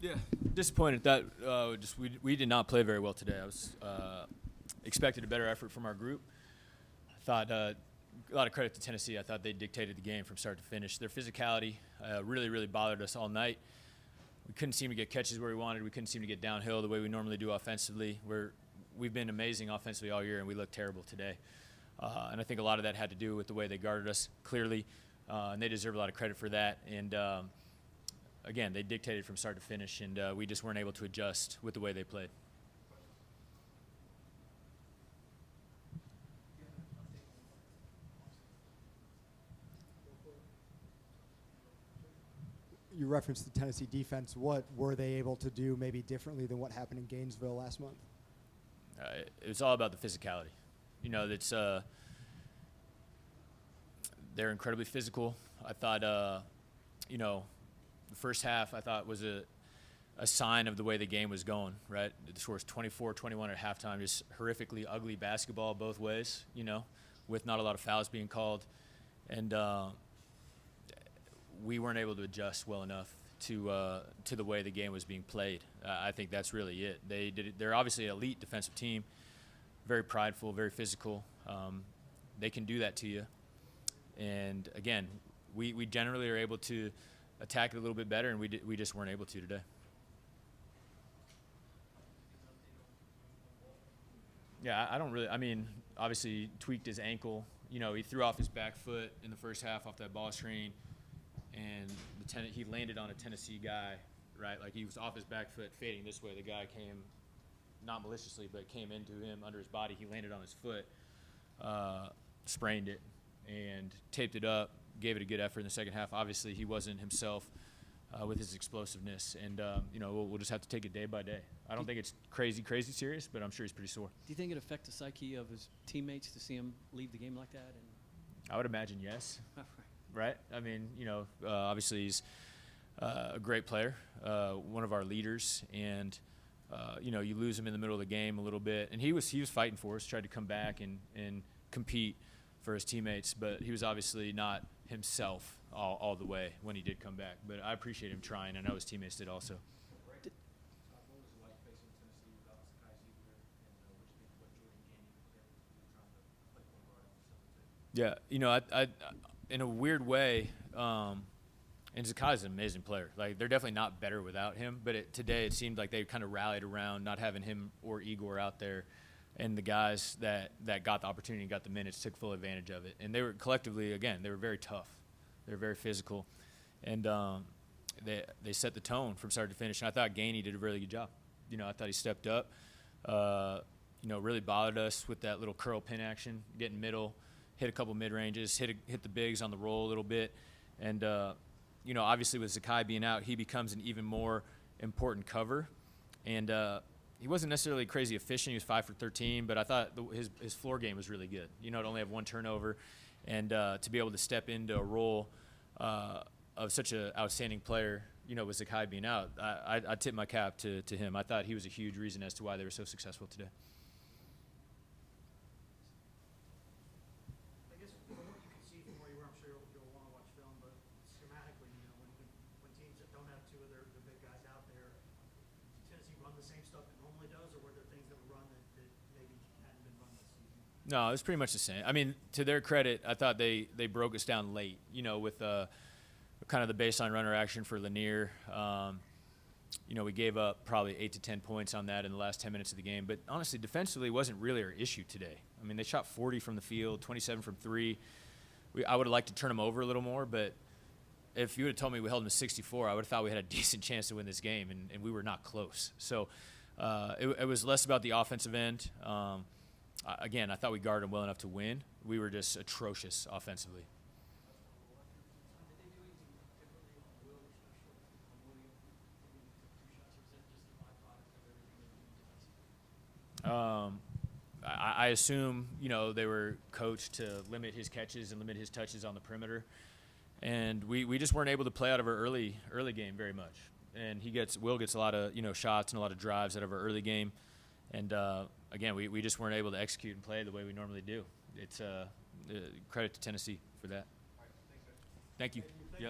Yeah, disappointed that we did not play very well today. I was expected a better effort from our group. I thought a lot of credit to Tennessee. I thought they dictated the game from start to finish. Their physicality really bothered us all night. We couldn't seem to get catches where we wanted. We couldn't seem to get downhill the way we normally do offensively. We've been amazing offensively all year, and we looked terrible today. And I think a lot of that had to do with the way they guarded us, clearly, and they deserve a lot of credit for that. And again, they dictated from start to finish, and we just weren't able to adjust with the way they played. You referenced the Tennessee defense. What were they able to do maybe differently than what happened in Gainesville last month? It was all about the physicality. You know, they're incredibly physical. I thought, the first half I thought was a sign of the way the game was going, right? The score was 24-21 at halftime, just horrifically ugly basketball both ways, with not a lot of fouls being called. And we weren't able to adjust well enough to the way the game was being played. I think that's really it. They're obviously an elite defensive team, very prideful, very physical. They can do that to you. And again, we generally are able to attack it a little bit better, and we just weren't able to today. Yeah, I don't really. I mean, obviously he tweaked his ankle. He threw off his back foot in the first half off that ball screen, and he landed on a Tennessee guy, right? Like he was off his back foot, fading this way. The guy came, not maliciously, but came into him under his body. He landed on his foot, sprained it, and taped it up. Gave it a good effort in the second half. Obviously, he wasn't himself with his explosiveness, and we'll just have to take it day by day. I don't think it's crazy serious, but I'm sure he's pretty sore. Do you think it affect the psyche of his teammates to see him leave the game like that? I would imagine yes. Right? I mean, obviously he's a great player, one of our leaders, and you lose him in the middle of the game a little bit, and he was fighting for us, tried to come back and compete for his teammates, but he was obviously not himself all the way when he did come back. But I appreciate him trying. I know his teammates did also. Yeah, I in a weird way, and Zakai's an amazing player. Like, they're definitely not better without him, but today it seemed like they kind of rallied around not having him or Igor out there, and the guys that got the opportunity and got the minutes took full advantage of it. And they were collectively, again, they were very tough. They were very physical, and they set the tone from start to finish. And I thought Gainey did a really good job. I thought he stepped up, really bothered us with that little curl pin action, getting middle, hit a couple mid-ranges, hit the bigs on the roll a little bit. And, obviously with Zakai being out, he becomes an even more important cover. And he wasn't necessarily crazy efficient. He was 5 for 13, but I thought his floor game was really good. To only have one turnover, and to be able to step into a role of such an outstanding player, with Zakai being out, I tip my cap to him. I thought he was a huge reason as to why they were so successful today. No, it was pretty much the same. I mean, to their credit, I thought they broke us down late, with kind of the baseline runner action for Lanier. We gave up probably 8 to 10 points on that in the last 10 minutes of the game. But honestly, defensively, it wasn't really our issue today. I mean, they shot 40 from the field, 27 from 3. I would have liked to turn them over a little more, but if you would have told me we held them to 64, I would have thought we had a decent chance to win this game, and we were not close. So it was less about the offensive end. Again, I thought we guarded them well enough to win. We were just atrocious offensively. I assume, they were coached to limit his catches and limit his touches on the perimeter. And we just weren't able to play out of our early game very much. And Will gets a lot of, shots and a lot of drives out of our early game. And again, we just weren't able to execute and play the way we normally do. It's credit to Tennessee for that. All right, thanks, guys. Thank you.